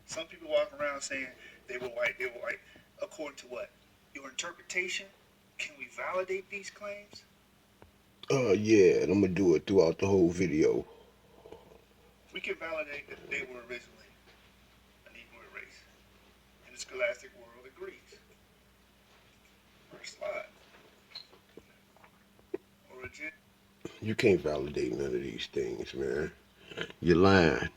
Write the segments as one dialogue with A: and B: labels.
A: Some people walk around saying they were white, they were white. According to what? Your interpretation? Can we validate these claims?
B: Yeah, and I'm gonna do it throughout the whole video.
A: We can validate that they were originally a negroid race, and the scholastic world agrees. First slide. Origin.
B: You can't validate none of these things, man. You're lying.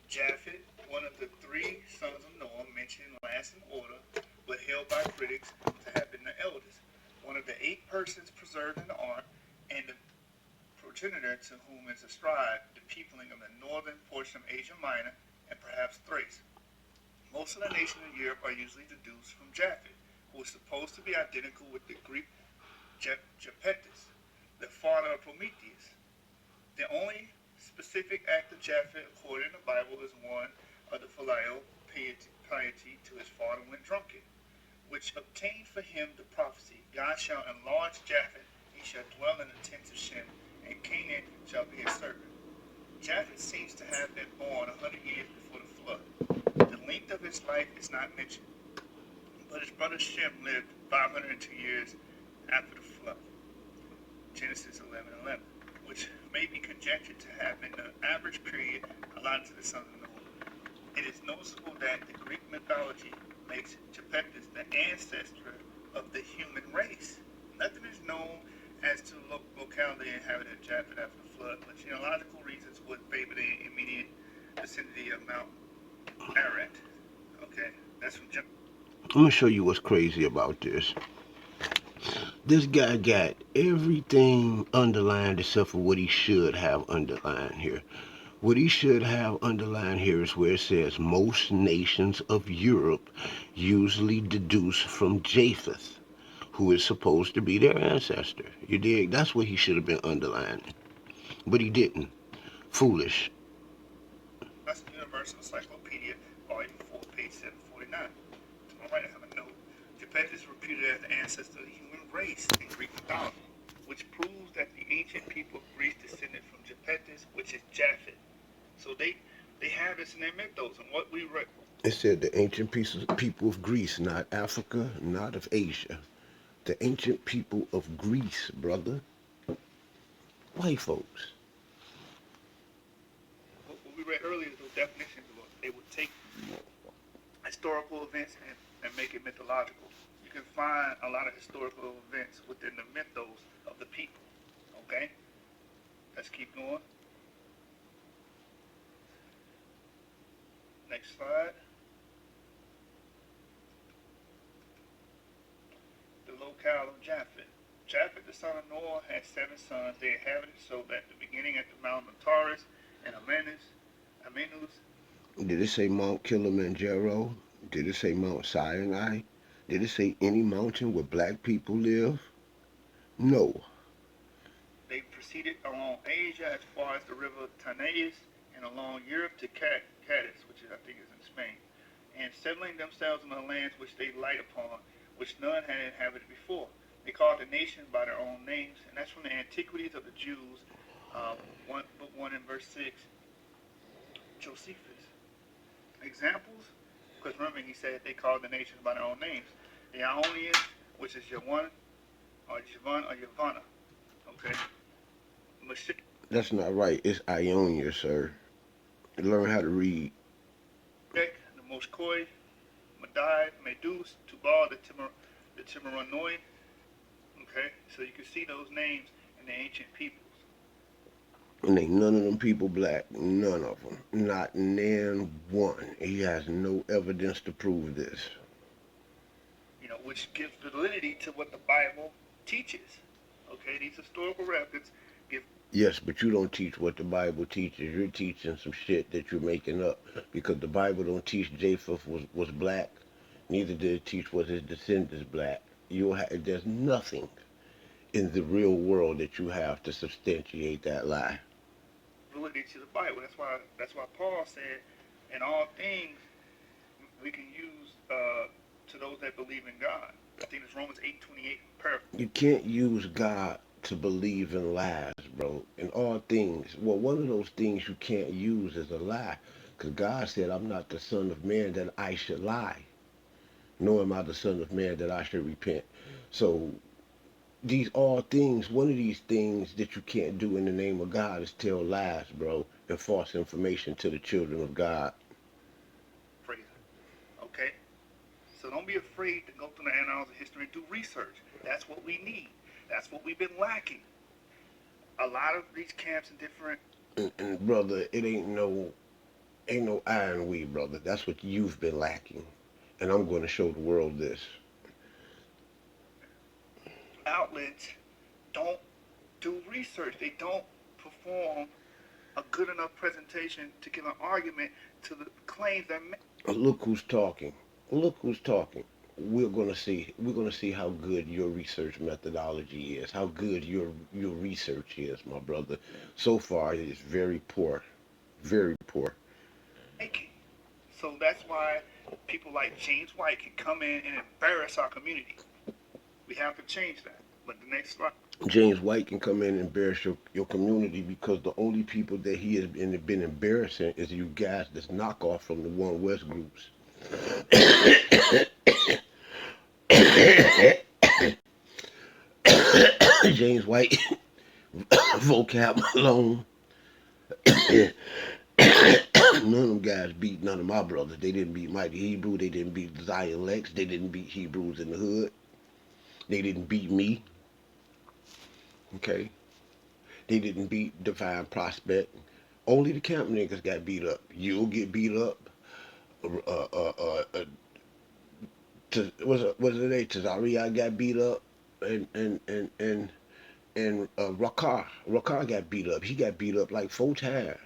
A: Japheth, one of the three sons of Noah mentioned last in order, but held by critics to have been the eldest, one of the 8 persons preserved in the ark, and the progenitor to whom is ascribed the peopling of the northern portion of Asia Minor and perhaps Thrace. Most of the nations in Europe are usually deduced from Japheth, who is supposed to be identical with the Greek Japhethus, the father of Prometheus. The only specific act of Japheth recorded in the Bible is one of the filial piety to his father when drunken, which obtained for him the prophecy, God shall enlarge Japheth, he shall dwell in the tents of Shem, and Canaan shall be his servant. Japheth seems to have been born 100 years before the flood. The length of his life is not mentioned, but his brother Shem lived 502 years after the flood. Genesis 11:11, which may be conjectured to have been the average period allotted to the sons of Noah. It is noticeable that the Greek mythology makes Japheth the ancestor of the human race. Nothing is known as to the locality inhabited Japheth after the flood, but genealogical reasons would favor the immediate vicinity of Mount Ararat. Okay, that's from Genesis.
B: I'm gonna show you what's crazy about this. This guy got everything underlined except for what he should have underlined here. What he should have underlined here is where it says most nations of Europe usually deduce from Japheth, who is supposed to be their ancestor. You dig? That's what he should have been underlining. But he didn't. Foolish.
A: Universal Encyclopedia, Volume 4, page 749. To my right, I have a note. Japheth is reputed as the ancestor of the human race in Greek mythology, which proves that the ancient people of Greece descended from Japhethus, which is Japheth. So they have this in their mythos, and what we read.
B: It said the ancient people of Greece, not Africa, not of Asia. The ancient people of Greece, brother. White folks.
A: What we read earlier, those definitions, they would take historical events and make it mythological. You can find a lot of historical events within the mythos of the people. Okay, let's keep going. Next slide. The locale of Japheth. Japheth, the son of Noah, had 7 sons. They inhabited so that the beginning at the Mount of Taurus and Amenus.
B: Did it say Mount Kilimanjaro? Did it say Mount Sinai? Did it say any mountain where black people live? No.
A: They proceeded along Asia as far as the river Tanais and along Europe to Cadiz, which I think is in Spain, and settling themselves in the lands which they light upon, which none had inhabited before. They called the nation by their own names, and that's from the Antiquities of the Jews, book 1 and verse 6, Josephus. Examples, because remember he said they called the nations by their own names. The Ionians, which is Yavan or Javan or Yavana, okay?
B: That's not right. It's Ionia, sir. Learn how to read.
A: The Moshkoi, Madai, Medus, Tubal, the Timuronoi. Okay, so you can see those names in the ancient peoples.
B: And ain't none of them people black. None of them. Not nan one. He has no evidence to prove this.
A: Which gives validity to what the Bible teaches. Okay, these historical records give.
B: Yes, but you don't teach what the Bible teaches. You're teaching some shit that you're making up. Because the Bible don't teach Japheth was black. Neither did it teach was his descendants black. There's nothing in the real world that you have to substantiate that lie.
A: Validity to the Bible. That's why Paul said, in all things we can use to those that believe in God. I think it's Romans 8:28. Perfect.
B: You can't use God to believe in lies, bro. In all things. Well, one of those things you can't use is a lie. Because God said, I'm not the Son of Man that I should lie, nor am I the Son of Man that I should repent. So these all things, one of these things that you can't do in the name of God is tell lies, bro, and false information to the children of God.
A: Praise it. Okay? So don't be afraid to go through the annals of history and do research. That's what we need. That's what we've been lacking. A lot of these camps and different
B: And brother, it ain't no iron weed, brother. That's what you've been lacking. And I'm going to show the world this.
A: outlets don't do research. They don't perform a good enough presentation to give an argument to the claims they're making.
B: Look who's talking. Look who's talking. We're gonna see how good your research methodology is, how good your research is, my brother. So far it is very poor. Very poor.
A: So that's why people like James White can come in and embarrass our community. We have to change that. But the next slide.
B: James White can come in and embarrass your community because the only people that he has been embarrassing is you guys that's knockoff from the One West groups. James White, vocab alone. None of them guys beat none of my brothers. They didn't beat Mighty Hebrew. They didn't beat Zion Lex. They didn't beat Hebrews in the hood. They didn't beat me. Okay. They didn't beat Divine Prospect. Only the camp niggas got beat up. You'll get beat up. Was it a Tazaria got beat up, and Rakar got beat up. He got beat up like 4 times.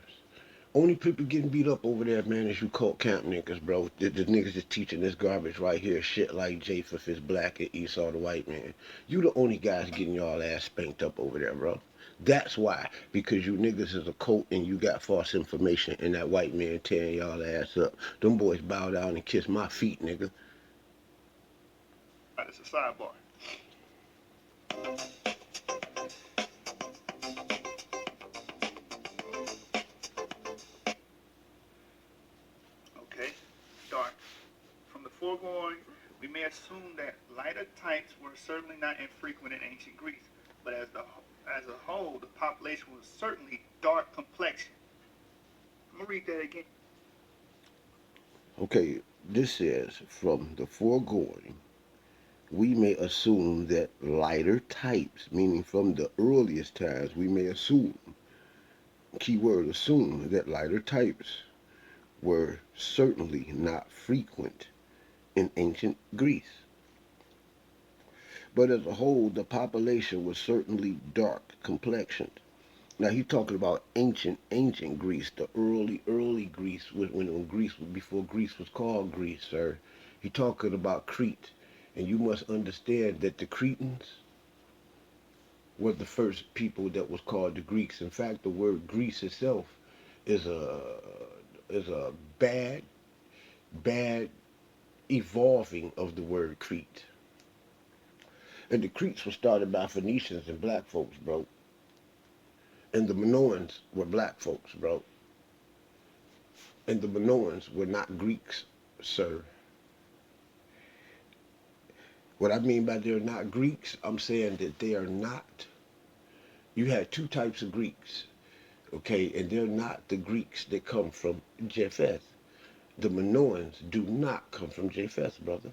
B: Only people getting beat up over there, man, is you cult camp niggas, bro. The niggas is teaching this garbage right here. Shit like Japheth is black and Esau the white man. You the only guys getting y'all ass spanked up over there, bro. That's why. Because you niggas is a cult and you got false information and that white man tearing y'all ass up. Them boys bow down and kiss my feet, nigga.
A: It's a sidebar. Okay. Start. From the foregoing, we may assume that lighter types were certainly not infrequent in ancient Greece, but as a whole, the population was certainly dark complexion. I'm gonna read that again.
B: Okay, this says, from the foregoing, we may assume that lighter types, meaning from the earliest times, we may assume, keyword assume, that lighter types were certainly not frequent in ancient Greece. But as a whole, the population was certainly dark complexioned. Now he's talking about ancient Greece, the early Greece, when Greece, before Greece was called Greece, sir. He talking about Crete, and you must understand that the Cretans were the first people that was called the Greeks. In fact, the word Greece itself is a bad evolving of the word Crete. And the Cretes were started by Phoenicians and black folks, bro. And the Minoans were black folks, bro. And the Minoans were not Greeks, sir. What I mean by they're not Greeks, I'm saying that they are not. You had 2 types of Greeks, okay, and they're not the Greeks that come from Japheth. The Minoans do not come from Japheth, brother.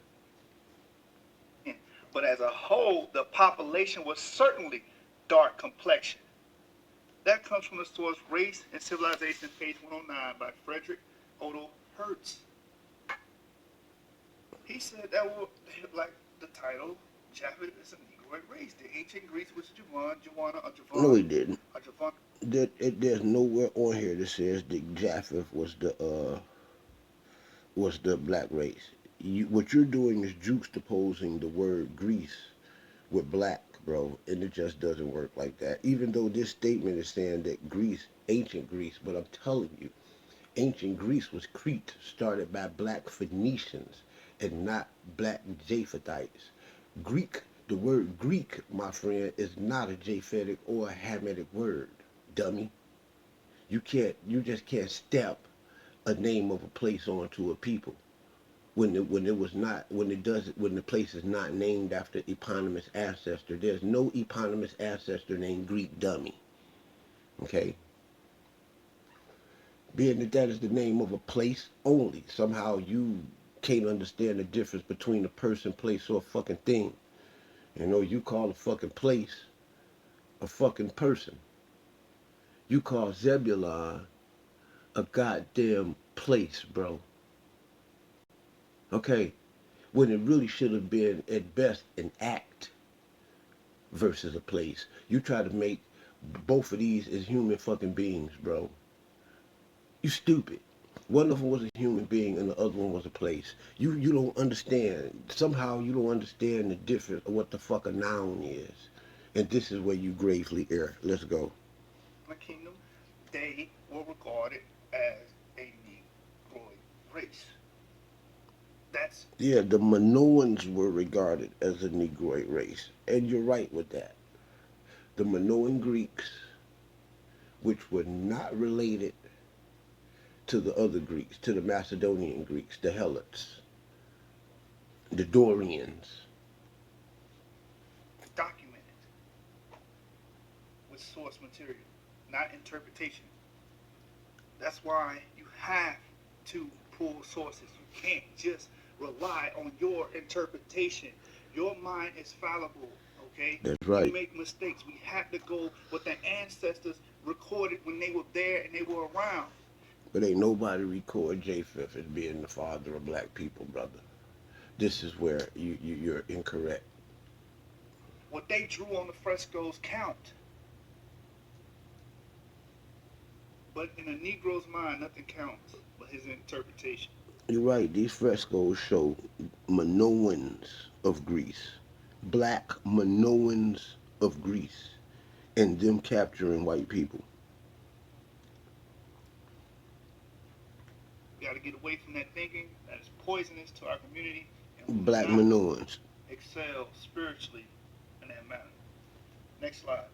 A: But as a whole, the population was certainly dark complexion. That comes from the source Race and Civilization, page 109 by Frederick Otto Hertz. He said that was like the title, Japheth is a negroid race. The ancient Greece was Javon, Joanna, or
B: No,
A: Javon,
B: he didn't.
A: or Javon.
B: There's nowhere on here that says that Japheth was the black race. What you're doing is juxtaposing the word Greece with black, bro, and it just doesn't work like that. Even though this statement is saying that Greece, ancient Greece, but I'm telling you, ancient Greece was Crete, started by black Phoenicians and not black Japhethites. Greek, the word Greek, my friend, is not a Japhetic or a Hamitic word, dummy. You just can't step a name of a place onto a people when it was not when the place is not named after eponymous ancestor. There's no eponymous ancestor named Greek dummy. Okay, being that that is the name of a place only, somehow you can't understand the difference between a person, place, or a fucking thing. You know, you call a fucking place a fucking person. You call Zebulon a goddamn place, bro. Okay, when it really should have been at best an act versus a place. You try to make both of these as human fucking beings, bro. You stupid. One of them was a human being and the other one was a place. You don't understand. Somehow you don't understand the difference of what the fuck a noun is. And this is where you gravely err. Let's go.
A: The kingdom, they were regarded as a negroid race. That's
B: Yeah, the Minoans were regarded as a Negroid race. And you're right with that. The Minoan Greeks, which were not related to the other Greeks, to the Macedonian Greeks, the Helots, the Dorians.
A: documented with source material, not interpretation. That's why you have to pull sources. You can't just rely on your interpretation. Your mind is fallible, okay?
B: That's
A: You
B: right.
A: make mistakes. We have to go what the ancestors recorded when they were there and they were around.
B: But ain't nobody record Japheth as being the father of black people, brother. This is where you're incorrect.
A: What they drew on the frescoes count. But in a Negro's mind, nothing counts but his interpretation.
B: You're right. These frescoes show Minoans of Greece, black Minoans of Greece, and them capturing white people.
A: We got to get away from that thinking that is poisonous to our community, and we will
B: Black
A: not
B: Minoans.
A: excel spiritually in that manner. Next slide.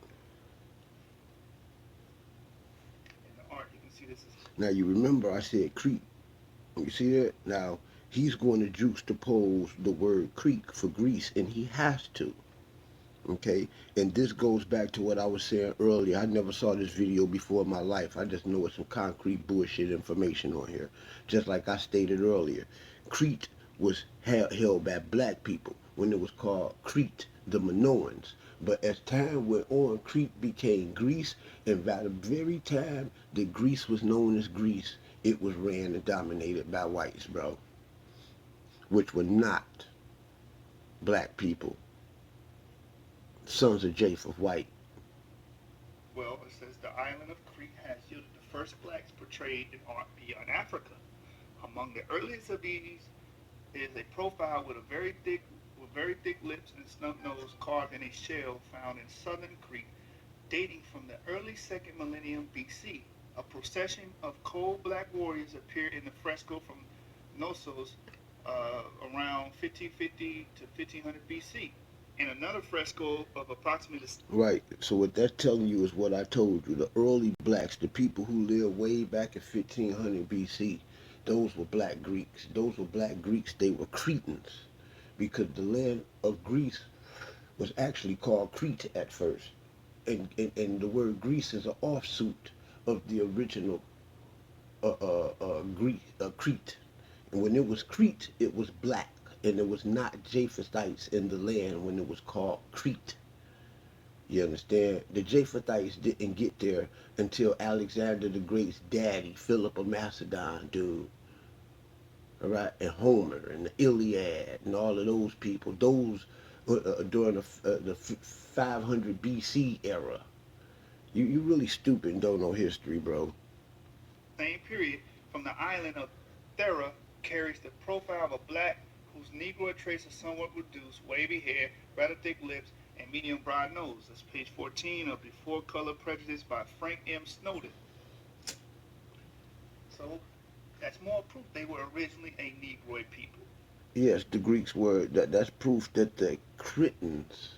A: In the art, you can see this is
B: Now you remember I said Crete. You see that? Now he's going to juxtapose the word Greek for Greece, and he has to. Okay, and this goes back to what I was saying earlier. I never saw this video before in my life. I just know it's some concrete bullshit information on here. Just like I stated earlier, Crete was held by black people when it was called Crete, the Minoans. But as time went on, Crete became Greece, and by the very time that Greece was known as Greece, it was ran and dominated by whites, bro, which were not black people, sons of Japheth White.
A: well, it says the island of Crete has yielded the first blacks portrayed in art beyond Africa. Among the earliest of these is a profile with very thick lips and snub nose carved in a shell found in southern Crete, dating from the early second millennium BC. A procession of coal-black warriors appeared in the fresco from Knossos around 1550 to 1500 BC. In another fresco of approximately
B: Right. So what that's telling you is what I told you. The early blacks, the people who lived way back in 1500 BC, those were black Greeks. Those were black Greeks. They were Cretans because the land of Greece was actually called Crete at first. And the word Greece is an offshoot of the original Greek, Crete. And when it was Crete, it was black. And it was not Japhethites in the land when it was called Crete. You understand? The Japhethites didn't get there until Alexander the Great's daddy, Philip of Macedon, dude. All right, and Homer and the Iliad and all of those people. Those during the 500 BC era. You really stupid and don't know history, bro.
A: same period from the island of Thera carries the profile of a black whose Negroid traits are somewhat reduced, wavy hair, rather thick lips, and medium broad nose. That's page 14 of the Four Color Prejudice by Frank M. Snowden. So that's more proof they were originally a Negroid people.
B: Yes, the Greeks were. That's proof that the Cretans,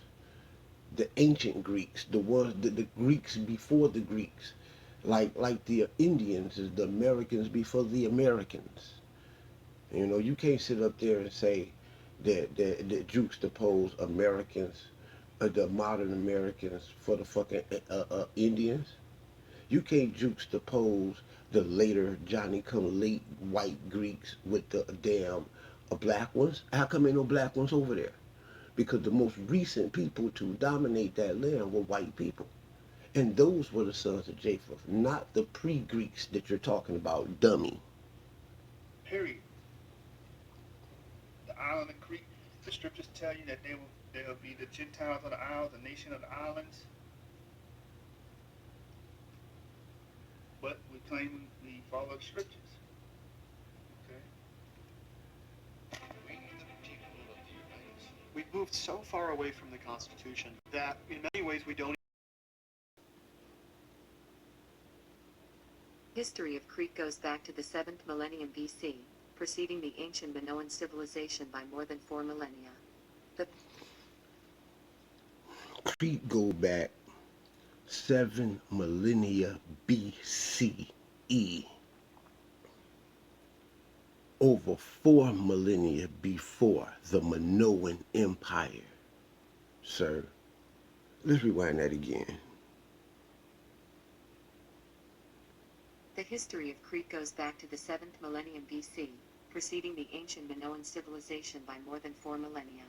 B: the ancient Greeks, the Greeks before the Greeks, Like the Indians is the Americans before the Americans. You know, you can't sit up there and say that juxtapose Americans, the modern Americans for the fucking Indians. You can't juxtapose the later Johnny come late white Greeks with the damn black ones. How come ain't no black ones over there? Because the most recent people to dominate that land were white people. And those were the sons of Japheth, not the pre-Greeks that you're talking about, dummy.
A: Period. The island of Crete. The scriptures tell you that they will be the Gentiles of the isles, the nation of the islands. But we claim we follow the scriptures. Okay.
C: We've moved so far away from the Constitution that in many ways we don't.
D: History of Crete goes back to the 7th millennium BC, preceding the ancient Minoan civilization by more than 4 millennia. The
B: Crete go back 7 millennia BCE, over 4 millennia before the Minoan Empire. Sir, let's rewind that again.
D: history of Crete goes back to the 7th millennium BC, preceding the ancient Minoan civilization by more than 4 millennia.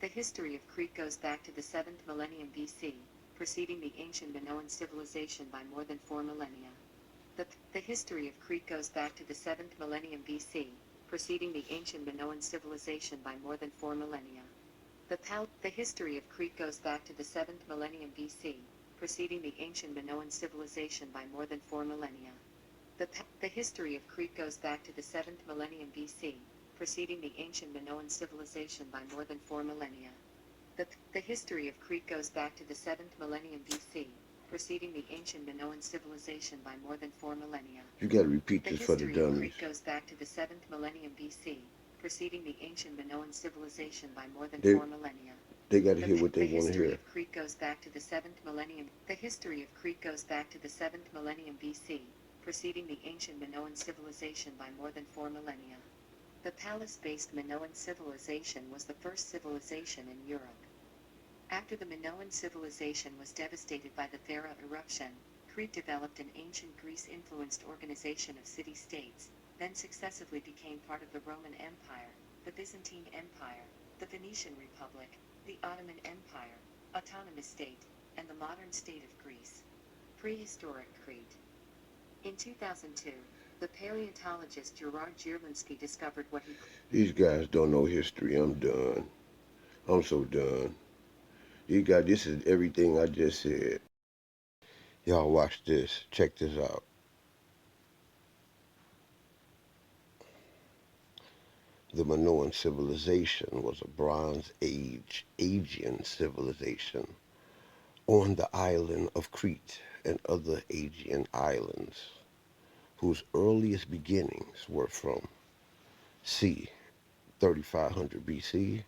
D: The history of Crete goes back to the 7th millennium BC, preceding the ancient Minoan civilization by more than 4 millennia. The history of Crete goes back to the 7th millennium BC, preceding the ancient Minoan civilization by more than 4 millennia. The history of Crete goes back to the 7th millennium BC, preceding the ancient Minoan civilization by more than 4 millennia. The history of Crete goes back to the 7th millennium BC, preceding the ancient Minoan civilization by more than 4 millennia. The history of Crete goes back to the 7th millennium BC, preceding the ancient Minoan civilization by more than 4 millennia.
B: You gotta repeat
D: The
B: this for the
D: history of
B: dummies.
D: Crete goes back to the 7th millennium BC, preceding the ancient Minoan civilization by more than
B: They
D: 4 millennia.
B: they gotta hear what they
D: The
B: want to
D: history
B: hear.
D: of Crete goes back to the 7th millennium. The history of Crete goes back to the 7th millennium BC, preceding the ancient Minoan civilization by more than 4 millennia. The palace-based Minoan civilization was the first civilization in Europe. After the Minoan civilization was devastated by the Thera eruption, Crete developed an ancient Greece-influenced organization of city-states, then successively became part of the Roman Empire, the Byzantine Empire, the Venetian Republic, the Ottoman Empire, autonomous state, and the modern state of Greece. Prehistoric Crete. In 2002, the paleontologist Gerard Gierlinski discovered what he
B: These guys don't know history. I'm done. I'm so done. This is everything I just said. Y'all watch this. Check this out. The Minoan civilization was a Bronze Age Aegean civilization on the island of Crete and other Aegean islands, whose earliest beginnings were from c. 3500 BC,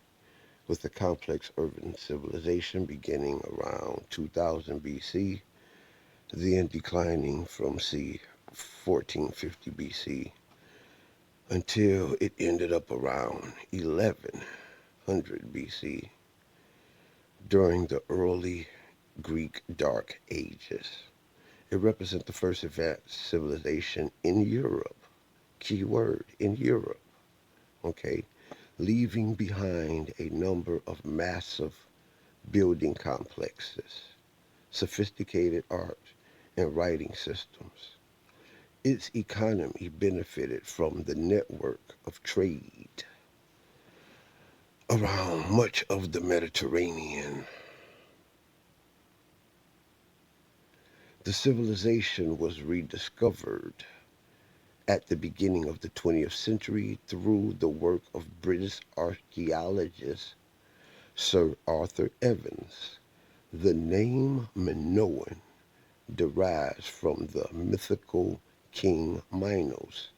B: with the complex urban civilization beginning around 2000 BC, then declining from c. 1450 BC until it ended up around 1100 BC during the early Greek Dark Ages. It represents the first advanced civilization in Europe. Key word, in Europe. Okay? Leaving behind a number of massive building complexes, sophisticated art, and writing systems. Its economy benefited from the network of trade around much of the Mediterranean. The civilization was rediscovered at the beginning of the 20th century through the work of British archaeologist Sir Arthur Evans. The name Minoan derives from the mythical King Minos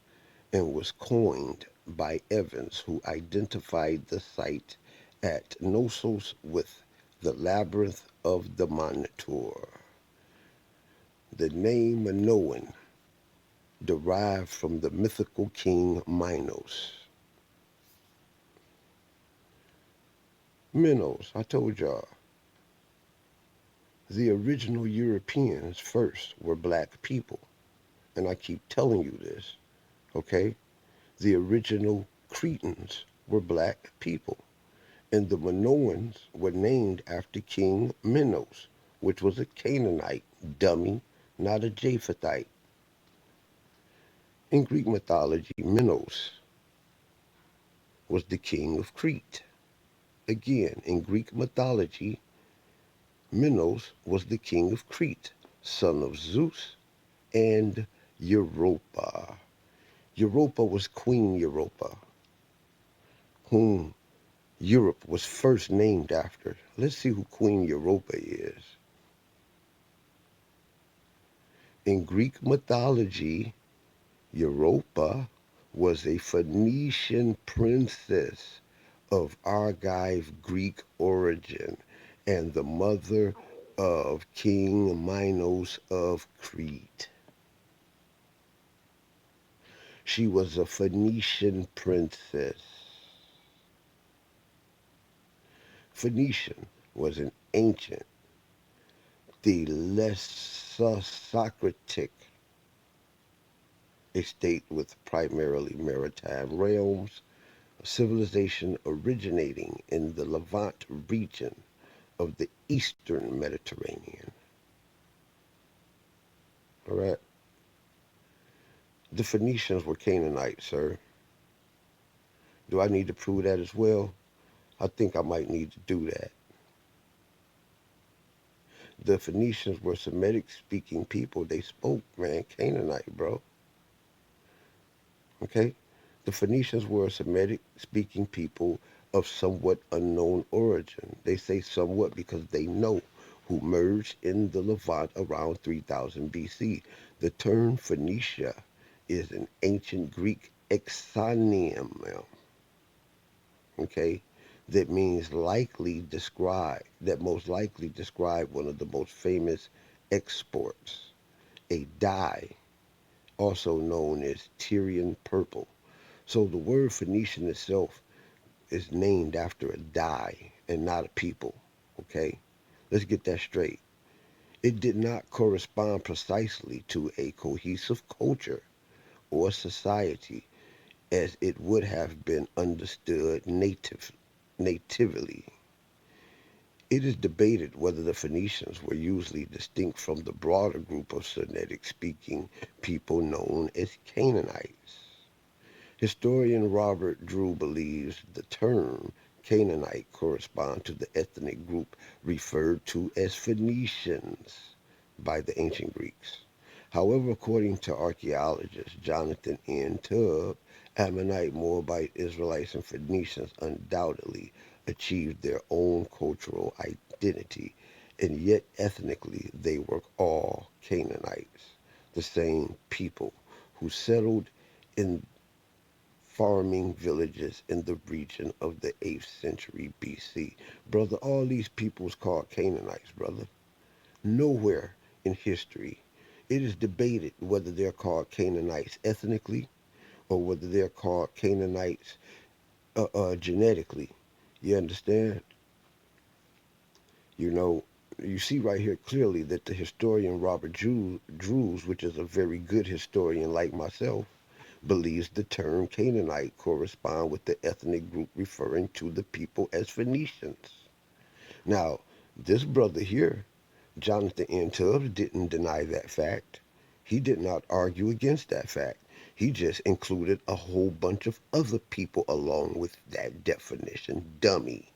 B: and was coined by Evans, who identified the site at Knossos with the Labyrinth of the Minotaur. The name Minoan derived from the mythical king Minos. Minos, I told y'all, the original Europeans first were black people. And I keep telling you this, okay? The original Cretans were black people. And the Minoans were named after King Minos, which was a Canaanite, dummy, not a Japhethite. In Greek mythology, Minos was the king of Crete. Again, in Greek mythology, Minos was the king of Crete, son of Zeus and Europa. Europa was Queen Europa, whom Europe was first named after. Let's see who Queen Europa is. In Greek mythology, Europa was a Phoenician princess of Argive Greek origin and the mother of King Minos of Crete. She was a Phoenician princess. Phoenician was an ancient, the Socratic, a state with primarily maritime realms, a civilization originating in the Levant region of the eastern Mediterranean. All right. The Phoenicians were Canaanites, sir. Do I need to prove that as well? I think I might need to do that. The Phoenicians were Semitic-speaking people. They spoke, man, Canaanite, bro. Okay? The Phoenicians were a Semitic-speaking people of somewhat unknown origin. They say somewhat because they know who merged in the Levant around 3000 BC. The term Phoenicia is an ancient Greek exonym, okay, that means likely describe, that most likely describe one of the most famous exports, a dye, also known as Tyrian purple. So the word Phoenician itself is named after a dye and not a people, okay? Let's get that straight. It did not correspond precisely to a cohesive culture or society as it would have been understood natively. It is debated whether the Phoenicians were usually distinct from the broader group of Semitic-speaking people known as Canaanites. Historian Robert Drew believes the term Canaanite corresponds to the ethnic group referred to as Phoenicians by the ancient Greeks. However, according to archaeologist Jonathan N. Tubb, Ammonite, Moabite, Israelites, and Phoenicians undoubtedly achieved their own cultural identity, and yet ethnically they were all Canaanites, the same people who settled in farming villages in the region of the 8th century BC. Brother, all these peoples called Canaanites, brother. Nowhere in history it is debated whether they're called Canaanites ethnically or whether they're called Canaanites genetically. You understand? You know, you see right here clearly that the historian Robert Drews, which is a very good historian like myself, believes the term Canaanite correspond with the ethnic group referring to the people as Phoenicians. Now, this brother here, Jonathan N. Tubbs, didn't deny that fact. He did not argue against that fact. He just included a whole bunch of other people along with that definition. Dummy.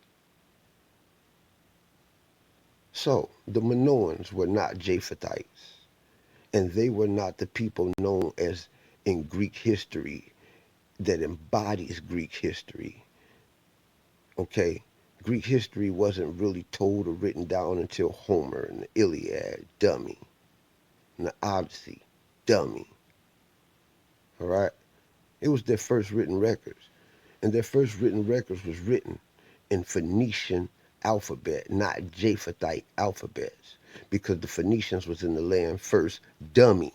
B: So, the Minoans were not Japhethites, and they were not the people known as in Greek history that embodies Greek history. Okay? Greek history wasn't really told or written down until Homer and the Iliad, dummy. And the Odyssey, dummy. All right? It was their first written records. And their first written records was written in Phoenician alphabet, not Japhethite alphabets. because the Phoenicians was in the land first. Dummy.